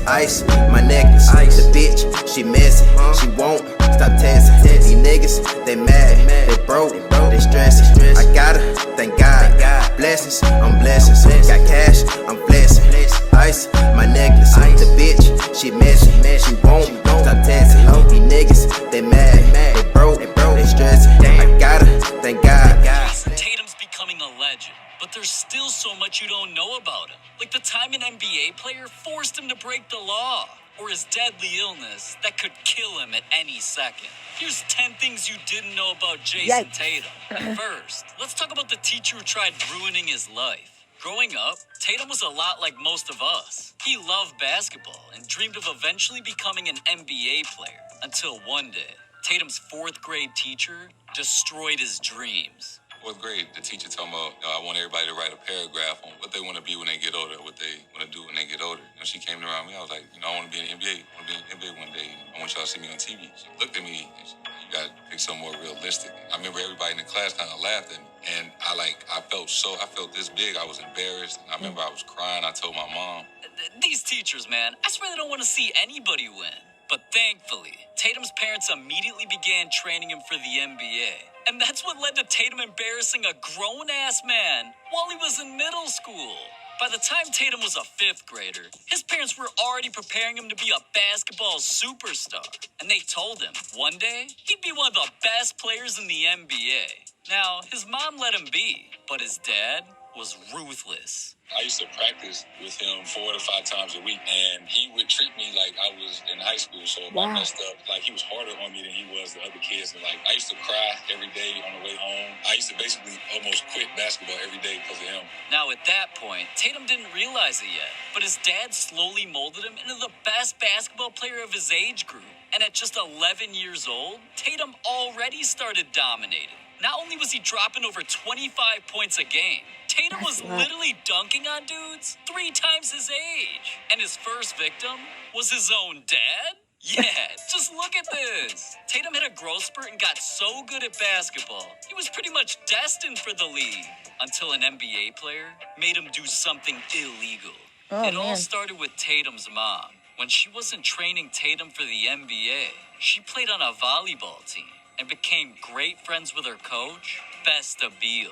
Ice, my necklace. The bitch, she messy. She won't stop testing. These niggas, they mad, they broke, they stressing. I gotta thank God. Blessings, I'm blessings. Got cash, I'm blessing. Ice, my necklace. The bitch, she messy. She won't stop testing. These niggas, they mad, they broke, they stressing. I gotta thank God. Jayson Tatum's becoming a legend, but there's still so much you don't know about him. Like the time an NBA player forced him to break the law, or his deadly illness that could kill him at any second. Here's 10 things you didn't know about Jayson Tatum. And first, let's talk about the teacher who tried ruining his life. Growing up, Tatum was a lot like most of us. He loved basketball and dreamed of eventually becoming an NBA player. Until one day, Tatum's 4th grade teacher destroyed his dreams. 4th grade, the teacher told me, I want everybody to write a paragraph on what they want to be when they get older, what they want to do when they get older. And she came around me, I was like, I want to be in the NBA. I want to be in the NBA one day. I want y'all to see me on TV. She looked at me and she said, you got to pick something more realistic. I remember everybody in the class kind of laughed at me. And I felt this big. I was embarrassed. And I remember I was crying. I told my mom. These teachers, man, I swear they don't want to see anybody win. But thankfully, Tatum's parents immediately began training him for the NBA. And that's what led to Tatum embarrassing a grown-ass man while he was in middle school. By the time Tatum was a 5th grader, his parents were already preparing him to be a basketball superstar. And they told him one day he'd be one of the best players in the NBA. Now, his mom let him be, but his dad was ruthless. I used to practice with him 4 to 5 times a week, and he would treat me like I was in high school. So if I messed up, he was harder on me than he was the other kids. And I used to cry every day on the way home. I used to basically almost quit basketball every day because of him. Now at that point, Tatum didn't realize it yet, but his dad slowly molded him into the best basketball player of his age group. And at just 11 years old, Tatum already started dominating. Not only was he dropping over 25 points a game, Tatum was literally dunking on dudes 3 times his age. And his first victim was his own dad? Yeah, just look at this. Tatum hit a growth spurt and got so good at basketball, he was pretty much destined for the league. Until an NBA player made him do something illegal. It all started with Tatum's mom. When she wasn't training Tatum for the NBA, she played on a volleyball team and became great friends with her coach, Besta Beal.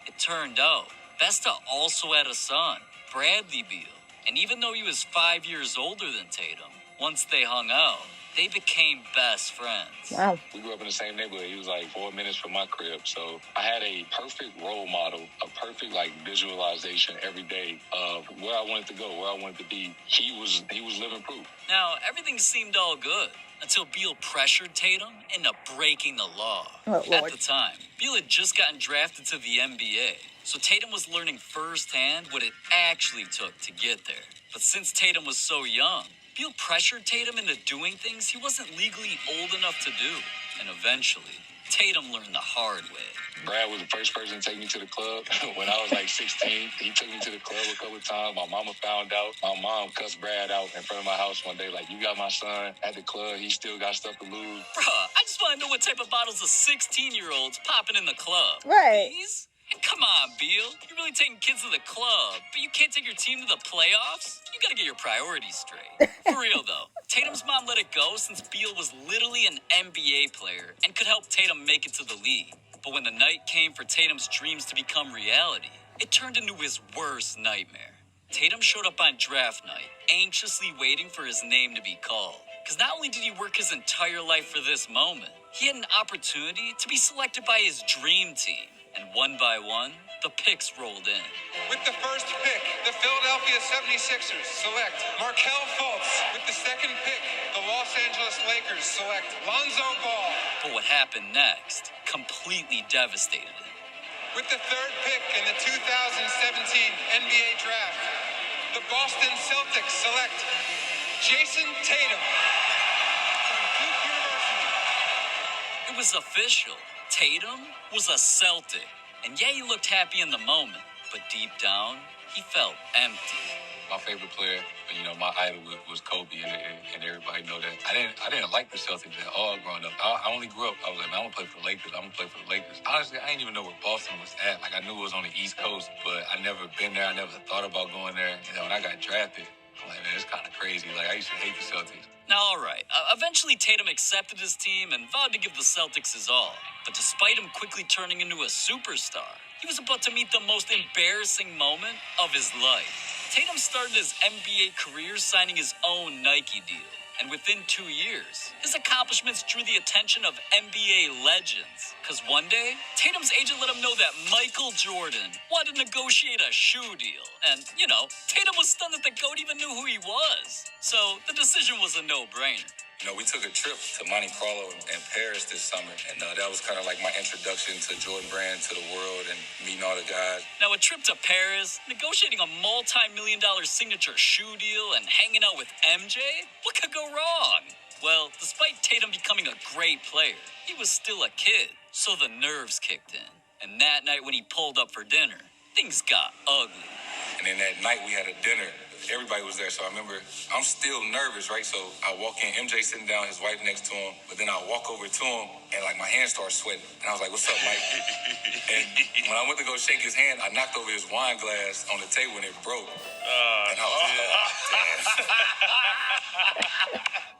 It turned out, Besta also had a son, Bradley Beal. And even though he was 5 years older than Tatum, once they hung out, they became best friends. Wow. We grew up in the same neighborhood. He was 4 minutes from my crib. So I had a perfect role model, a perfect visualization every day of where I wanted to go, where I wanted to be. He was living proof. Now, everything seemed all good until Beal pressured Tatum into breaking the law. At the time, Beal had just gotten drafted to the NBA, so Tatum was learning firsthand what it actually took to get there. But since Tatum was so young, Beal pressured Tatum into doing things he wasn't legally old enough to do. And eventually, Tatum learned the hard way. Brad was the first person to take me to the club. When I was 16, he took me to the club a couple of times. My mama found out. My mom cussed Brad out in front of my house one day. You got my son at the club. He still got stuff to lose. Bruh, I just want to know what type of bottles of 16-year-olds popping in the club. Right. These? And come on, Beal. You're really taking kids to the club, but you can't take your team to the playoffs? You gotta get your priorities straight. For real, though, Tatum's mom let it go since Beal was literally an NBA player and could help Tatum make it to the league. But when the night came for Tatum's dreams to become reality, it turned into his worst nightmare. Tatum showed up on draft night, anxiously waiting for his name to be called. Because not only did he work his entire life for this moment, he had an opportunity to be selected by his dream team. And one by one, the picks rolled in. With the first pick, the Philadelphia 76ers select Markelle Fultz. With the second pick, the Los Angeles Lakers select Lonzo Ball. But what happened next completely devastated him. With the third pick in the 2017 NBA Draft, the Boston Celtics select Jayson Tatum from Duke University. It was official. Tatum was a Celtic. And yeah, he looked happy in the moment, but deep down, he felt empty. My favorite player, my idol was Kobe, and everybody know that. I didn't like the Celtics at all growing up. I only grew up, I was like, man, I'm going to play for the Lakers. I'm going to play for the Lakers. Honestly, I didn't even know where Boston was at. I knew it was on the East Coast, but I never been there. I never thought about going there. When I got drafted, I'm like, man, it's kind of crazy Celtics. Like, I used to hate the Celtics. Now, all right. Eventually, Tatum accepted his team and vowed to give the Celtics his all. But despite him quickly turning into a superstar, he was about to meet the most embarrassing moment of his life. Tatum started his NBA career signing his own Nike deal. And within 2 years, his accomplishments drew the attention of NBA legends. Because one day, Tatum's agent let him know that Michael Jordan wanted to negotiate a shoe deal. And, Tatum was stunned that the GOAT even knew who he was. So the decision was a no-brainer. We took a trip to Monte Carlo and Paris this summer, and that was kind of like my introduction to Jordan Brand, to the world, and meeting all the guys. Now, a trip to Paris, negotiating a multi-million-dollar signature shoe deal, and hanging out with MJ? What could go wrong? Well, despite Tatum becoming a great player, he was still a kid, so the nerves kicked in. And that night when he pulled up for dinner, things got ugly. And then that night we had a dinner. Everybody was there, so I remember I'm still nervous, right? So I walk in, MJ sitting down, his wife next to him, but then I walk over to him, and my hands start sweating. And I was like, "What's up, Mike?" And when I went to go shake his hand, I knocked over his wine glass on the table and it broke. And I was like,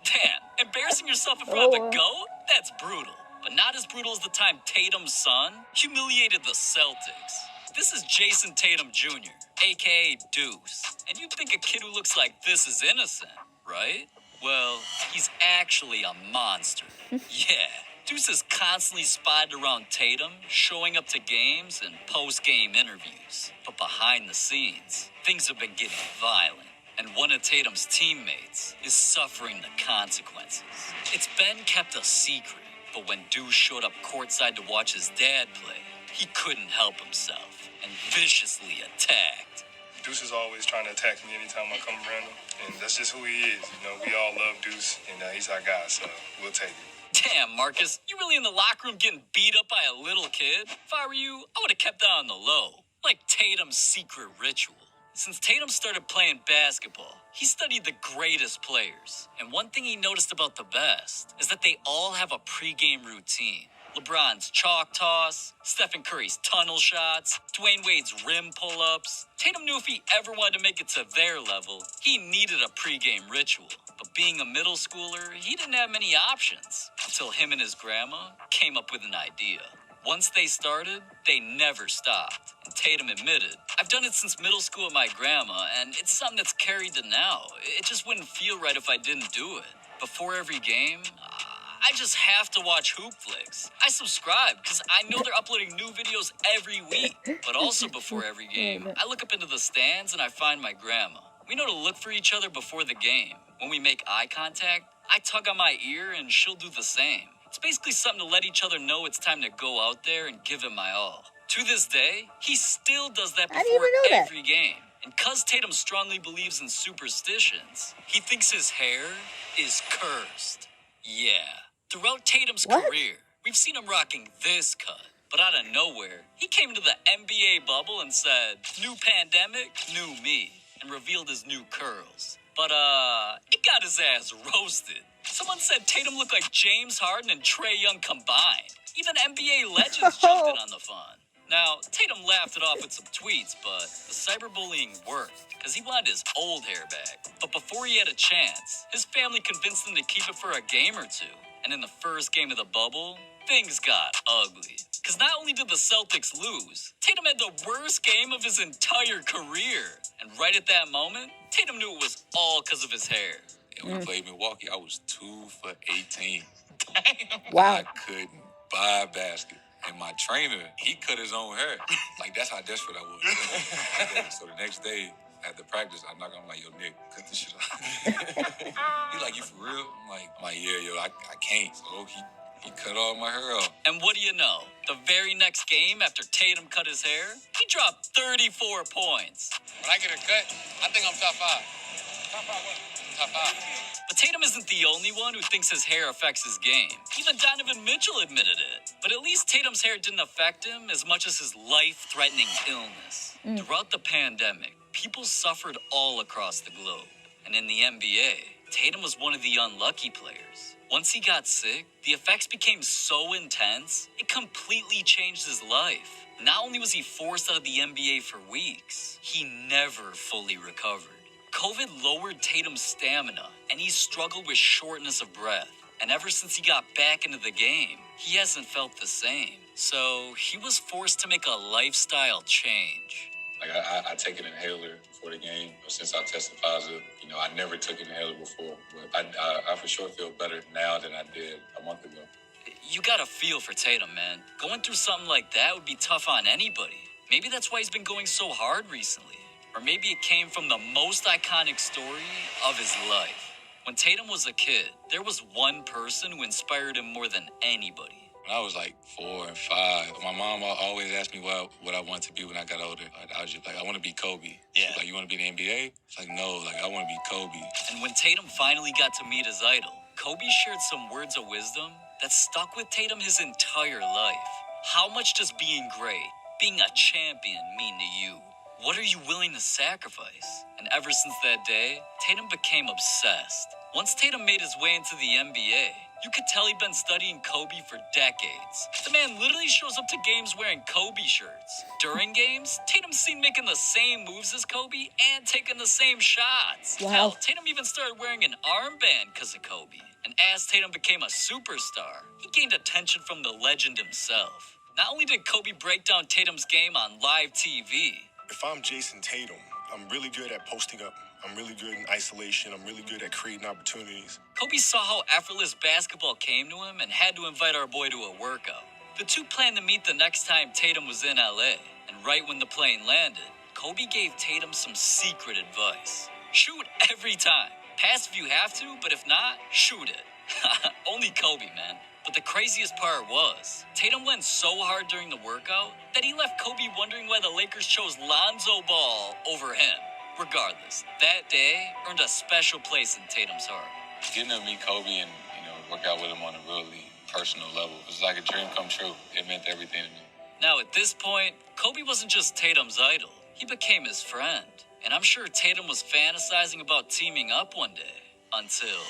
Damn, embarrassing yourself in front of the GOAT? That's brutal. But not as brutal as the time Tatum's son humiliated the Celtics. This is Jayson Tatum Jr., a.k.a. Deuce. And you'd think a kid who looks like this is innocent, right? Well, he's actually a monster. Yeah, Deuce is constantly spotted around Tatum, showing up to games and post-game interviews. But behind the scenes, things have been getting violent. And one of Tatum's teammates is suffering the consequences. It's been kept a secret, but when Deuce showed up courtside to watch his dad play, he couldn't help himself and viciously attacked. Deuce is always trying to attack me anytime I come around him, and that's just who he is. We all love Deuce, and he's our guy, so we'll take it. Damn, Marcus, you really in the locker room getting beat up by a little kid? If I were you, I would have kept that on the low, like Tatum's secret ritual. Since Tatum started playing basketball, he studied the greatest players. And one thing he noticed about the best is that they all have a pregame routine. LeBron's chalk toss, Stephen Curry's tunnel shots, Dwayne Wade's rim pull-ups. Tatum knew if he ever wanted to make it to their level, he needed a pregame ritual. But being a middle schooler, he didn't have many options until him and his grandma came up with an idea. Once they started, they never stopped. And Tatum admitted, "I've done it since middle school with my grandma, and it's something that's carried to now. It just wouldn't feel right if I didn't do it. Before every game, I just have to watch Hoop Flicks. I subscribe because I know they're uploading new videos every week. But also before every game, I look up into the stands and I find my grandma. We know to look for each other before the game. When we make eye contact, I tug on my ear and she'll do the same. It's basically something to let each other know it's time to go out there and give it my all." To this day, he still does that before every game. And cause Tatum strongly believes in superstitions, he thinks his hair is cursed. Yeah. Throughout Tatum's career, we've seen him rocking this cut. But out of nowhere, he came to the NBA bubble and said, "New pandemic, new me," and revealed his new curls. But, it got his ass roasted. Someone said Tatum looked like James Harden and Trae Young combined. Even NBA legends jumped in on the fun. Now, Tatum laughed it off with some tweets, but the cyberbullying worked because he wanted his old hair back. But before he had a chance, his family convinced him to keep it for a game or two. And in the first game of the bubble, things got ugly. Because not only did the Celtics lose, Tatum had the worst game of his entire career. And right at that moment, Tatum knew it was all because of his hair. And when we played Milwaukee, I was 2 for 18. Wow. I couldn't buy a basket. And my trainer, he cut his own hair. That's how desperate I was. So the next day, after practice, I knock on him like, "Yo, Nick, cut this shit off." He's like, "You for real?" I'm like, "Yeah, yo, I can't." So he cut all my hair off. And what do you know? The very next game after Tatum cut his hair, he dropped 34 points. When I get a cut, I think I'm top 5. Top 5 what? Top 5. But Tatum isn't the only one who thinks his hair affects his game. Even Donovan Mitchell admitted it. But at least Tatum's hair didn't affect him as much as his life-threatening illness. Throughout the pandemic, people suffered all across the globe. And in the NBA, Tatum was one of the unlucky players. Once he got sick, the effects became so intense, it completely changed his life. Not only was he forced out of the NBA for weeks, he never fully recovered. COVID lowered Tatum's stamina, and he struggled with shortness of breath. And ever since he got back into the game, he hasn't felt the same. So he was forced to make a lifestyle change. Like I take an inhaler before the game. Since I tested positive, I never took an inhaler before, but I for sure feel better now than I did a month ago. You got a feel for Tatum, man. Going through something like that would be tough on anybody. Maybe that's why he's been going so hard recently. Or maybe it came from the most iconic story of his life. When Tatum was a kid, there was one person who inspired him more than anybody. When I was like 4 and 5, my mom always asked me what I wanted to be when I got older. I was just like, I want to be Kobe. Yeah. She's like, you want to be in the NBA? It's like, no, I want to be Kobe. And when Tatum finally got to meet his idol, Kobe shared some words of wisdom that stuck with Tatum his entire life. How much does being great, being a champion, mean to you? What are you willing to sacrifice? And ever since that day, Tatum became obsessed. Once Tatum made his way into the NBA, you could tell he'd been studying Kobe for decades. The man literally shows up to games wearing Kobe shirts. During games, Tatum's seen making the same moves as Kobe and taking the same shots. Wow. Hell, Tatum even started wearing an armband because of Kobe. And as Tatum became a superstar, he gained attention from the legend himself. Not only did Kobe break down Tatum's game on live TV, If I'm Jayson Tatum, I'm really good at posting up. I'm really good in isolation. I'm really good at creating opportunities. Kobe saw how effortless basketball came to him and had to invite our boy to a workout. The two planned to meet the next time Tatum was in LA, and right when the plane landed, Kobe gave Tatum some secret advice. Shoot every time. Pass if you have to, but if not, shoot it. Only Kobe, man. But the craziest part was, Tatum went so hard during the workout that he left Kobe wondering why the Lakers chose Lonzo Ball over him. Regardless, that day earned a special place in Tatum's heart. Getting to meet Kobe and work out with him on a really personal level, it was like a dream come true. It meant everything to me. Now at this point, Kobe wasn't just Tatum's idol. He became his friend. And I'm sure Tatum was fantasizing about teaming up one day. Until...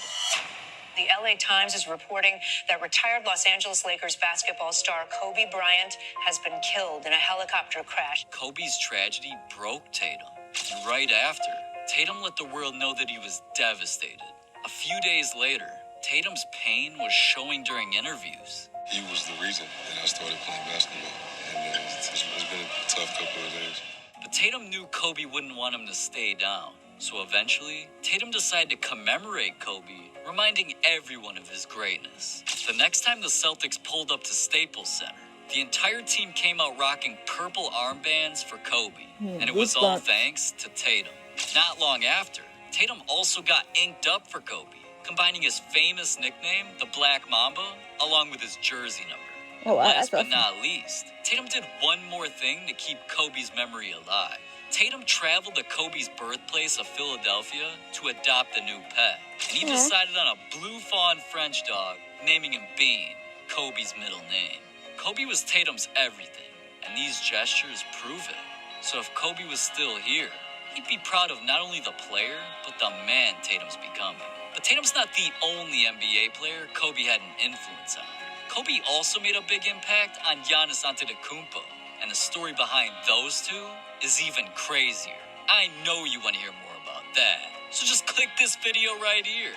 The LA Times is reporting that retired Los Angeles Lakers basketball star Kobe Bryant has been killed in a helicopter crash. Kobe's tragedy broke Tatum. And right after, Tatum let the world know that he was devastated. A few days later, Tatum's pain was showing during interviews. He was the reason that I started playing basketball. And it's been a tough couple of days. But Tatum knew Kobe wouldn't want him to stay down. So eventually, Tatum decided to commemorate Kobe, reminding everyone of his greatness. The next time the Celtics pulled up to Staples Center, the entire team came out rocking purple armbands for Kobe. And it was all thanks to Tatum. Not long after, Tatum also got inked up for Kobe, combining his famous nickname, the Black Mamba, along with his jersey number. Oh, wow, Last but awesome. not least, Tatum did one more thing to keep Kobe's memory alive. Tatum traveled to Kobe's birthplace of Philadelphia to adopt a new pet. And he decided on a blue fawn French dog, naming him Bean, Kobe's middle name. Kobe was Tatum's everything, and these gestures prove it. So if Kobe was still here, he'd be proud of not only the player, but the man Tatum's becoming. But Tatum's not the only NBA player Kobe had an influence on. Kobe also made a big impact on Giannis Antetokounmpo, and the story behind those two is even crazier. I know you want to hear more about that, so just click this video right here.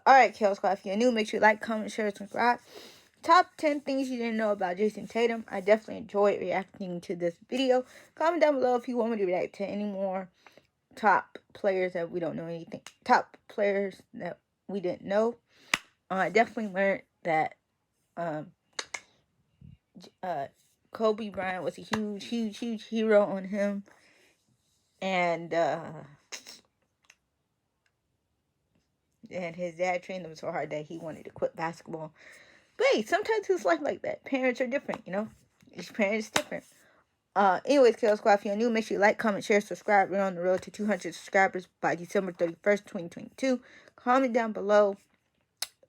Alright, Kale Squad. If you're new, make sure you like, comment, share, subscribe. Top 10 things you didn't know about Jayson Tatum. I definitely enjoyed reacting to this video. Comment down below if you want me to react to any more top players that we don't know anything. Top players that we didn't know. I definitely learned that Kobe Bryant was a huge hero on him. And his dad trained him so hard that he wanted to quit basketball. But hey, sometimes it's life like that. Parents are different, you know? Each parent is different. Anyways, Kale Squad, if you're new, make sure you like, comment, share, subscribe. We're on the road to 200 subscribers by December 31st, 2022. Comment down below.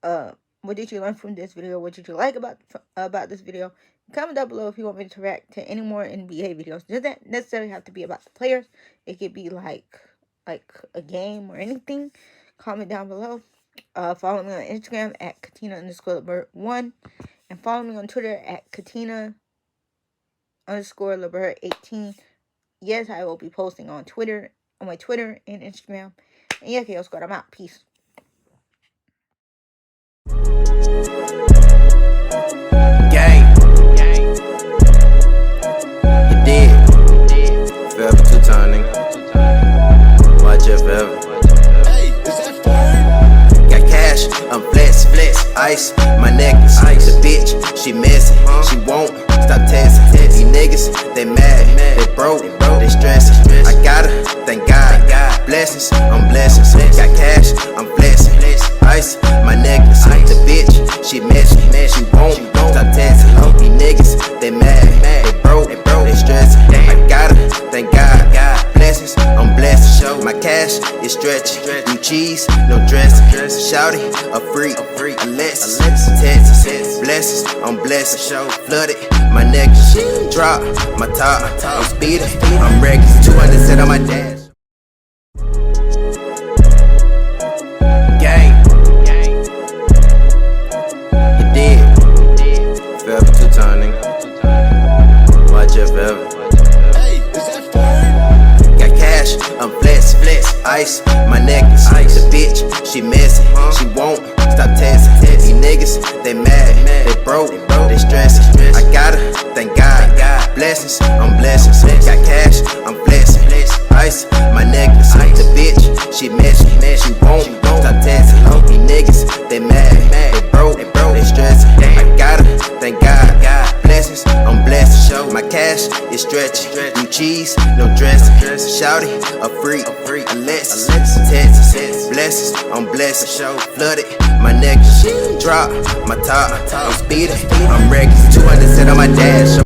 What did you learn from this video? What did you like about this video? Comment down below if you want me to react to any more NBA videos. Doesn't necessarily have to be about the players. It could be like a game or anything. Comment down below. Follow me on Instagram at Katina_Liburd1. And follow me on Twitter at Katina_Liburd18. Yes, I will be posting on Twitter, on my Twitter and Instagram. And yeah, KO Squad, I'm out. Peace. Gang. You did. Forever two-time, nigga. Watch it forever. Got cash, I'm blessed, ice, my necklace. The bitch, she messy, she won't stop texting. These niggas, they mad, they broke, they stressing. I gotta thank God, blessings, I'm blessings. Got cash, I'm blessed, ice, my necklace. The bitch, she messy, she won't stop texting. These niggas, they mad, they broke, they stressing. I gotta thank God, blessings, I'm blessed. My cash is stretching, new cheese, no dressing. Shouty, a freak, Alexis, Texas, blessings, I'm blessed. Flooded, my neck, drop, my top, I'm speeding, I'm reckless. 200 set on my dash. Gang, you did. Forever two-time, nigga. Watch it forever. Got cash, I'm blessed, ice, my necklace. The bitch, she messy, she won't stop texting. These niggas, they mad, they broke, they stressing. I gotta thank God, blessings, I'm blessings. Got cash, I'm blessed, ice, my necklace. The bitch, she messy, she won't stop texting. These niggas, they mad, they broke, they stressing. I gotta thank God, blessings, I'm blessed. My cash is stretching, new cheese, no dressing. Shouty, a freak, Alexis, Texas, blessings, I'm blessed. Flooded, my neck, drop, my top, I'm speeding, I'm reckless. 200 set on my dash.